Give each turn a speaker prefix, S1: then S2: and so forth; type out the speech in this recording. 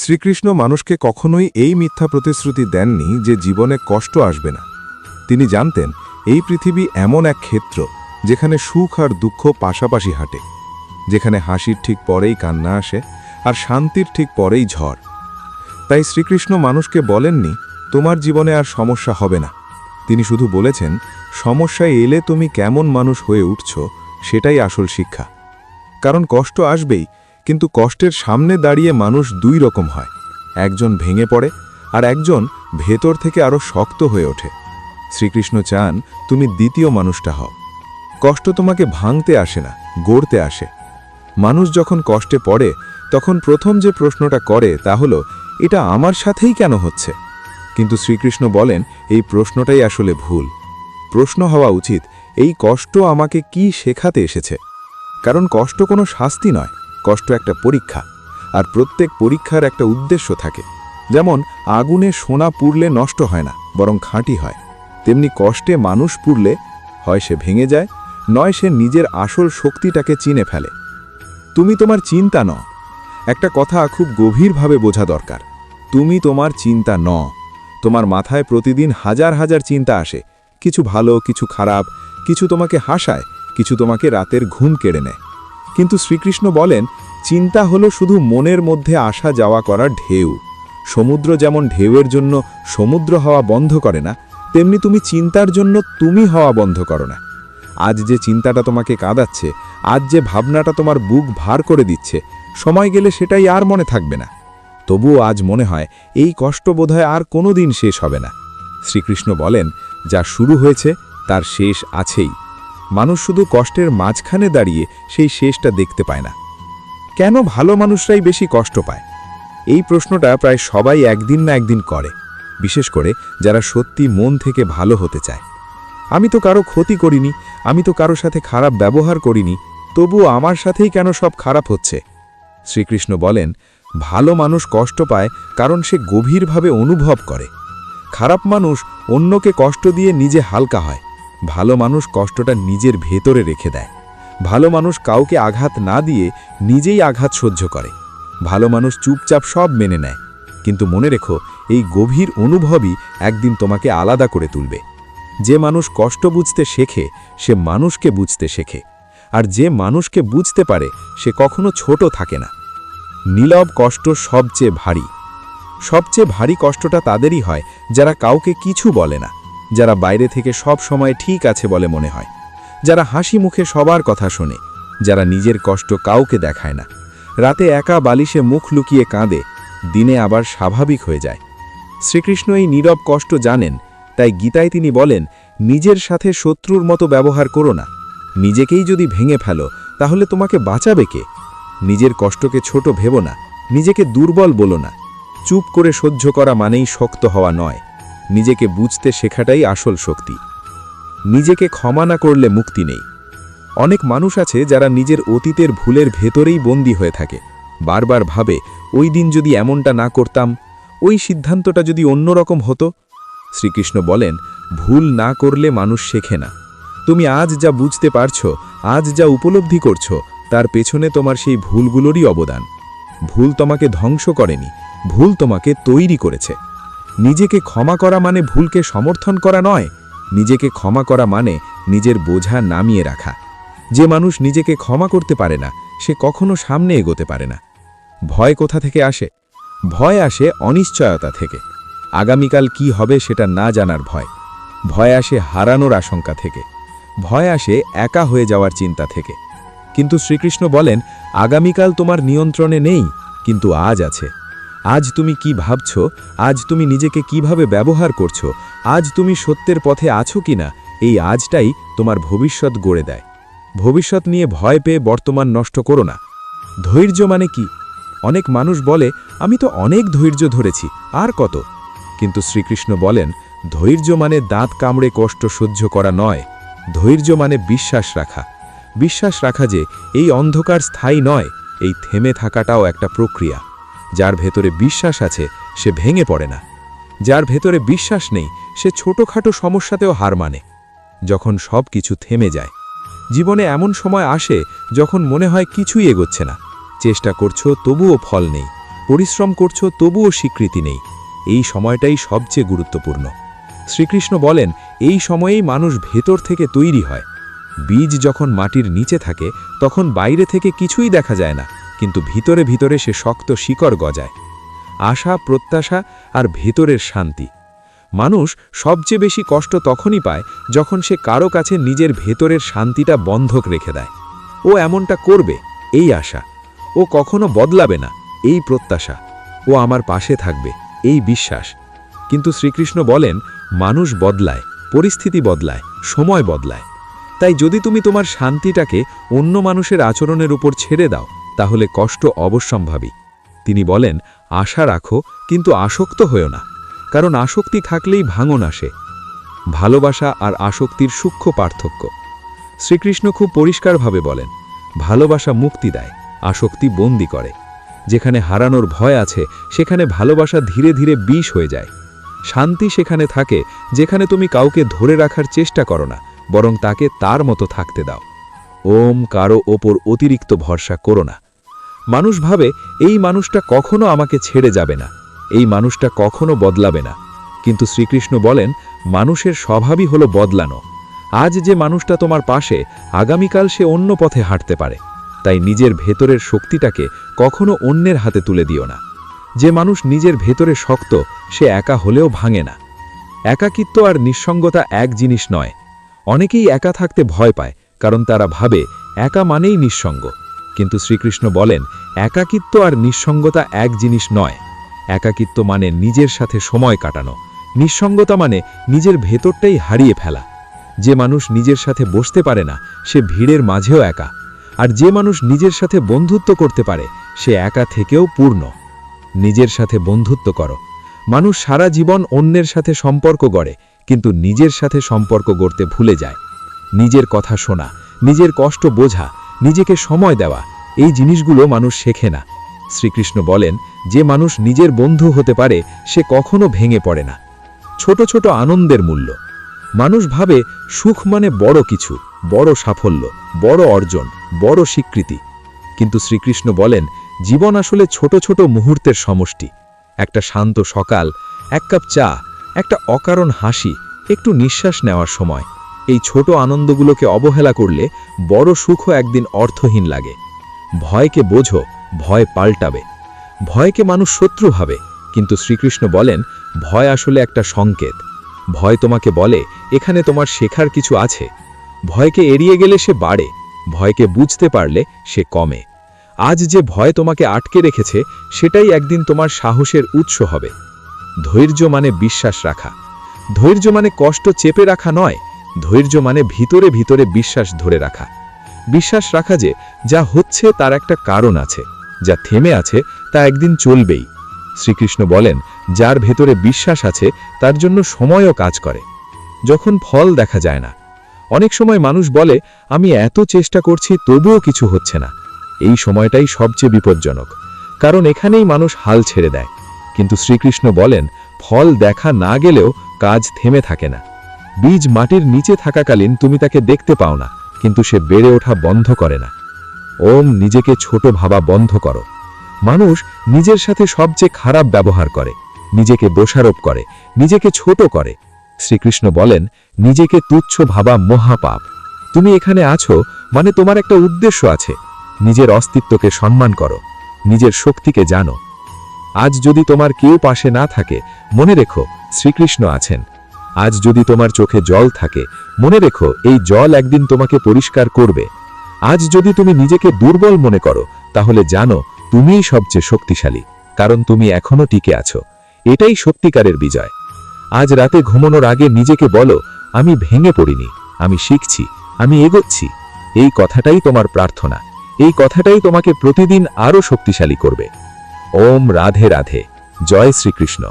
S1: শ্রীকৃষ্ণ মানুষকে কখনোই এই মিথ্যা প্রতিশ্রুতি দেননি যে জীবনে কষ্ট আসবে না। তিনি জানতেন এই পৃথিবী এমন এক ক্ষেত্র যেখানে সুখ আর দুঃখ পাশাপাশি হাঁটে, যেখানে হাসির ঠিক পরেই কান্না আসে আর শান্তির ঠিক পরেই ঝড়। তাই শ্রীকৃষ্ণ মানুষকে বলেননি তোমার জীবনে আর সমস্যা হবে না। তিনি শুধু বলেছেন সমস্যায় এলে তুমি কেমন মানুষ হয়ে উঠছ সেটাই আসল শিক্ষা। কারণ কষ্ট আসবেই, কিন্তু কষ্টের সামনে দাঁড়িয়ে মানুষ দুই রকম হয়, একজন ভেঙে পড়ে আর একজন ভেতর থেকে আরও শক্ত হয়ে ওঠে। শ্রীকৃষ্ণ চান তুমি দ্বিতীয় মানুষটা হও। কষ্ট তোমাকে ভাঙতে আসে না, গড়তে আসে। মানুষ যখন কষ্টে পড়ে তখন প্রথম যে প্রশ্নটা করে তা হলো এটা আমার সাথেই কেন হচ্ছে। কিন্তু শ্রীকৃষ্ণ বলেন এই প্রশ্নটাই আসলে ভুল। প্রশ্ন হওয়া উচিত এই কষ্ট আমাকে কি শেখাতে এসেছে। কারণ কষ্ট কোনো শাস্তি নয়, কষ্ট একটা পরীক্ষা, আর প্রত্যেক পরীক্ষার একটা উদ্দেশ্য থাকে। যেমন আগুনে সোনা পুড়লে নষ্ট হয় না, বরং খাঁটি হয়, তেমনি কষ্টে মানুষ পুড়লে হয় সে ভেঙে যায়, নয় সে নিজের আসল শক্তিটাকে চিনে ফেলে। তুমি তোমার চিন্তা ন, একটা কথা খুব গভীরভাবে বোঝা দরকার। তুমি তোমার চিন্তা ন। তোমার মাথায় প্রতিদিন হাজার হাজার চিন্তা আসে, কিছু ভালো, কিছু খারাপ, কিছু তোমাকে হাসায়, কিছু তোমাকে রাতের ঘুম কেড়ে নেয়। কিন্তু শ্রীকৃষ্ণ বলেন চিন্তা হলো শুধু মনের মধ্যে আসা যাওয়া করা ঢেউ। সমুদ্র যেমন ঢেউয়ের জন্য সমুদ্র হওয়া বন্ধ করে না, তেমনি তুমি চিন্তার জন্য তুমি হওয়া বন্ধ করো না। আজ যে চিন্তাটা তোমাকে কাঁদাচ্ছে, আজ যে ভাবনাটা তোমার বুক ভার করে দিচ্ছে, সময় গেলে সেটাই আর মনে থাকবে না। তবুও আজ মনে হয় এই কষ্ট বোধহয় আর কোনো দিন শেষ হবে না। শ্রীকৃষ্ণ বলেন যা শুরু হয়েছে তার শেষ আছেই। মানুষ শুধু কষ্টের মাঝখানে দাঁড়িয়ে সেই শেষটা দেখতে পায় না। কেন ভালো মানুষরাই বেশি কষ্ট পায়? এই প্রশ্নটা প্রায় সবাই একদিন না একদিন করে, বিশেষ করে যারা সত্যি মন থেকে ভালো হতে চায়। আমি তো কারো ক্ষতি করিনি, আমি তো কারো সাথে খারাপ ব্যবহার করিনি, তবুও আমার সাথেই কেন সব খারাপ হচ্ছে? শ্রীকৃষ্ণ বলেন ভালো মানুষ কষ্ট পায় কারণ সে গভীরভাবে অনুভব করে। খারাপ মানুষ অন্যকে কষ্ট দিয়ে নিজে হালকা হয়, ভালো মানুষ কষ্টটা নিজের ভেতরে রেখে দেয়। ভালো মানুষ কাউকে আঘাত না দিয়ে নিজেই আঘাত সহ্য করে। ভালো মানুষ চুপচাপ সব মেনে নেয়, কিন্তু মনে রেখো এই গভীর অনুভবই একদিন তোমাকে আলাদা করে তুলবে। যে মানুষ কষ্ট বুঝতে শেখে সে মানুষকে বুঝতে শেখে, আর যে মানুষকে বুঝতে পারে সে কখনো ছোট থাকে না। নীরব কষ্ট সবচেয়ে ভারী। সবচেয়ে ভারী কষ্টটা তাদেরই হয় যারা কাউকে কিছু বলে না, যারা বাইরে থেকে সব সময় ঠিক আছে বলে মনে হয়, যারা হাসি মুখে সবার কথা শোনে, যারা নিজের কষ্ট কাউকে দেখায় না, রাতে একা বালিশে মুখ লুকিয়ে কাঁদে, দিনে আবার স্বাভাবিক হয়ে যায়। শ্রীকৃষ্ণ এই নীরব কষ্ট জানেন, তাই গীতায় তিনি বলেন নিজের সাথে শত্রুর মতো ব্যবহার করো না। নিজেকেই যদি ভেঙে ফেলো তাহলে তোমাকে বাঁচাবে কে? নিজের কষ্টকে ছোট ভেবো না, নিজেকে দুর্বল বলো না। চুপ করে সহ্য করা মানেই শক্ত হওয়া নয়, নিজেকে বুঝতে শেখাটাই আসল শক্তি। নিজেকে ক্ষমা না করলে মুক্তি নেই। অনেক মানুষ আছে যারা নিজের অতীতের ভুলের ভেতরেই বন্দী হয়ে থাকে, বারবার ভাবে ওই দিন যদি এমনটা না করতাম, ওই সিদ্ধান্তটা যদি অন্যরকম হতো। শ্রীকৃষ্ণ বলেন ভুল না করলে মানুষ শেখে না। তুমি আজ যা বুঝতে পারছো, আজ যা উপলব্ধি করছো, তার পেছনে তোমার সেই ভুলগুলোরই অবদান। ভুল তোমাকে ধ্বংস করেনি, ভুল তোমাকে তৈরি করেছে। নিজেকে ক্ষমা করা মানে ভুলকে সমর্থন করা নয়, নিজেকে ক্ষমা করা মানে নিজের বোঝা নামিয়ে রাখা। যে মানুষ নিজেকে ক্ষমা করতে পারে না সে কখনো সামনে এগোতে পারে না। ভয় কোথা থেকে আসে? ভয় আসে অনিশ্চয়তা থেকে। আগামীকাল কি হবে সেটা না জানার ভয়। ভয় আসে হারানোর আশঙ্কা থেকে। ভয় আসে একা হয়ে যাওয়ার চিন্তা থেকে। কিন্তু শ্রীকৃষ্ণ বলেন আগামীকাল তোমার নিয়ন্ত্রণে নেই, কিন্তু আজ আছে। আজ তুমি কি ভাবছো, আজ তুমি নিজেকে কিভাবে ব্যবহার করছো, আজ তুমি সত্যের পথে আছো কিনা, এই আজটাই তোমার ভবিষ্যৎ গড়ে দেয়। ভবিষ্যৎ নিয়ে ভয় পেয়ে বর্তমান নষ্ট করো না। ধৈর্য মানে কি? অনেক মানুষ বলে আমি তো অনেক ধৈর্য ধরেছি, আর কত? কিন্তু শ্রীকৃষ্ণ বলেন ধৈর্য মানে দাঁত কামড়ে কষ্ট সহ্য করা নয়, ধৈর্য মানে বিশ্বাস রাখা। বিশ্বাস রাখা যে এই অন্ধকার স্থায়ী নয়, এই থেমে থাকাটাও একটা প্রক্রিয়া। যার ভেতরে বিশ্বাস আছে সে ভেঙে পড়ে না। যার ভেতরে বিশ্বাস নেই সে ছোটখাটো সমস্যাতেও হার মানে। যখন সব কিছু থেমে যায়, জীবনে এমন সময় আসে যখন মনে হয় কিছুই এগোচ্ছে না, চেষ্টা করছো তবুও ফল নেই,
S2: পরিশ্রম করছো তবুও স্বীকৃতি নেই, এই সময়টাই সবচেয়ে গুরুত্বপূর্ণ। শ্রীকৃষ্ণ বলেন, এই সময়েই মানুষ ভেতর থেকে তৈরি হয়। বীজ যখন মাটির নিচে থাকে তখন বাইরে থেকে কিছুই দেখা যায় না, কিন্তু ভিতরে ভিতরে সে শক্ত শিকড় গজায়। আশা, প্রত্যাশা আর ভেতরের শান্তি। মানুষ সবচেয়ে বেশি কষ্ট তখনই পায় যখন সে কারো কাছে নিজের ভেতরের শান্তিটা বন্ধক রেখে দেয়। ও এমনটা করবে, এই আশা। ও কখনো বদলাবে না, এই প্রত্যাশা। ও আমার পাশে থাকবে, এই বিশ্বাস। কিন্তু শ্রীকৃষ্ণ বলেন, মানুষ বদলায়, পরিস্থিতি বদলায়, সময় বদলায়। তাই যদি তুমি তোমার শান্তিটাকে অন্য মানুষের আচরণের উপর ছেড়ে দাও, তাহলে কষ্ট অবশ্যম্ভাবী। তিনি বলেন, আশা রাখো কিন্তু আসক্ত হয়েও না, কারণ আসক্তি থাকলেই ভাঙন আসে। ভালোবাসা আর আসক্তির সূক্ষ্ম পার্থক্য। শ্রীকৃষ্ণ খুব পরিষ্কারভাবে বলেন, ভালোবাসা মুক্তি দেয়, আসক্তি বন্দী করে। যেখানে হারানোর ভয় আছে সেখানে ভালোবাসা ধীরে ধীরে বিষ হয়ে যায়। শান্তি সেখানে থাকে যেখানে তুমি কাউকে ধরে রাখার চেষ্টা করো না, বরং তাকে তার মতো থাকতে দাও। ওম কারো ওপর অতিরিক্ত ভরসা করো না। মানুষ ভাবে, এই মানুষটা কখনো আমাকে ছেড়ে যাবে না, এই মানুষটা কখনো বদলাবে না। কিন্তু শ্রীকৃষ্ণ বলেন, মানুষের স্বভাবই হলো বদলানো। আজ যে মানুষটা তোমার পাশে, আগামীকাল সে অন্য পথে হাঁটতে পারে। তাই নিজের ভেতরের শক্তিটাকে কখনো অন্যের হাতে তুলে দিও না। যে মানুষ নিজের ভেতরে শক্ত, সে একা হলেও ভাঙে না। একাকিত্ব আর নিঃসঙ্গতা এক জিনিস নয়। অনেকেই একা থাকতে ভয় পায়, কারণ তারা ভাবে একা মানেই নিঃসঙ্গ। কিন্তু শ্রীকৃষ্ণ বলেন, একাকিত্ব আর নিঃসঙ্গতা এক জিনিস নয়। একাকিত্ব মানে নিজের সাথে সময় কাটানো, নিঃসঙ্গতা মানে নিজের ভেতরটাই হারিয়ে ফেলা। যে মানুষ নিজের সাথে বসতে পারে না, সে ভিড়ের মাঝেও একা। আর যে মানুষ নিজের সাথে বন্ধুত্ব করতে পারে, সে একা থেকেও পূর্ণ। নিজের সাথে বন্ধুত্ব করো। মানুষ সারা জীবন অন্যের সাথে সম্পর্ক গড়ে, কিন্তু নিজের সাথে সম্পর্ক গড়তে ভুলে যায়। নিজের কথা শোনা, নিজের কষ্ট বোঝা, নিজেকে সময় দেওয়া, এই জিনিসগুলো মানুষ শেখে না। শ্রীকৃষ্ণ বলেন, যে মানুষ নিজের বন্ধু হতে পারে সে কখনো ভেঙে পড়ে না। ছোট ছোট আনন্দের মূল্য। মানুষ ভাবে সুখ মানে বড় কিছু, বড় সাফল্য, বড় অর্জন, বড় স্বীকৃতি। কিন্তু শ্রীকৃষ্ণ বলেন, জীবন আসলে ছোট ছোট মুহূর্তের সমষ্টি। একটা শান্ত সকাল, এক কাপ চা, একটা অকারণ হাসি, একটু নিঃশ্বাস নেওয়ার সময়। এই ছোট আনন্দগুলোকে অবহেলা করলে বড় সুখও একদিন অর্থহীন লাগে। ভয়কে বোঝো, ভয় পাল্টাবে। ভয়কে মানুষ শত্রু ভাবে, কিন্তু শ্রীকৃষ্ণ বলেন, ভয় আসলে একটা সংকেত। ভয় তোমাকে বলে, এখানে তোমার শেখার কিছু আছে। ভয়কে এড়িয়ে গেলে সে বাড়ে, ভয়কে বুঝতে পারলে সে কমে। আজ যে ভয় তোমাকে আটকে রেখেছে, সেটাই একদিন তোমার সাহসের উৎস হবে। ধৈর্য মানে বিশ্বাস রাখা। ধৈর্য মানে কষ্ট চেপে রাখা নয়, ধৈর্য মানে ভিতরে ভিতরে বিশ্বাস ধরে রাখা। বিশ্বাস রাখা যে যা হচ্ছে তার একটা কারণ আছে, যা থেমে আছে তা একদিন চলবেই। শ্রীকৃষ্ণ বলেন, যার ভেতরে বিশ্বাস আছে তার জন্য সময়ও কাজ করে, যখন ফল দেখা যায় না। অনেক সময় মানুষ বলে, আমি এত চেষ্টা করছি তবুও কিছু হচ্ছে না। এই সময়টাই সবচেয়ে বিপজ্জনক, কারণ এখানেই মানুষ হাল ছেড়ে দেয়। কিন্তু শ্রীকৃষ্ণ বলেন, ফল দেখা না গেলেও কাজ থেমে থাকে না। বীজ মাটির নিচে থাকাকালীন তুমি তাকে দেখতে পাও না, কিন্তু সে বেড়ে ওঠা বন্ধ করে না। ওম নিজেকে ছোট ভাবা বন্ধ করো। মানুষ নিজের সাথে সবচেয়ে খারাপ ব্যবহার করে, নিজেকে দোষারোপ করে, নিজেকে ছোট করে। শ্রীকৃষ্ণ বলেন, নিজেকে তুচ্ছ ভাবা মহাপাপ। তুমি এখানে আছো মানে তোমার একটা উদ্দেশ্য আছে। নিজের অস্তিত্বকে সম্মান করো, নিজের শক্তিকে জানো। আজ যদি তোমার কেউ পাশে না থাকে, মনে রেখো শ্রীকৃষ্ণ আছেন। আজ যদি তোমার চোখে জল থাকে, মনে রেখো এই জল একদিন তোমাকে পরিষ্কার করবে। আজ যদি তুমি নিজেকে দুর্বল মনে করো, তাহলে জানো তুমিই সবচেয়ে শক্তিশালী, কারণ তুমি এখনো টিকে আছো। এটাই সত্যিকারের বিজয়। আজ রাতে ঘুমানোর আগে নিজেকে বলো, আমি ভেঙে পড়িনি, আমি শিখছি, আমি এগোচ্ছি। এই কথাটাই তোমার প্রার্থনা, এই কথাটাই তোমাকে প্রতিদিন আরো শক্তিশালী করবে। ওম রাধে রাধে। জয় শ্রীকৃষ্ণ।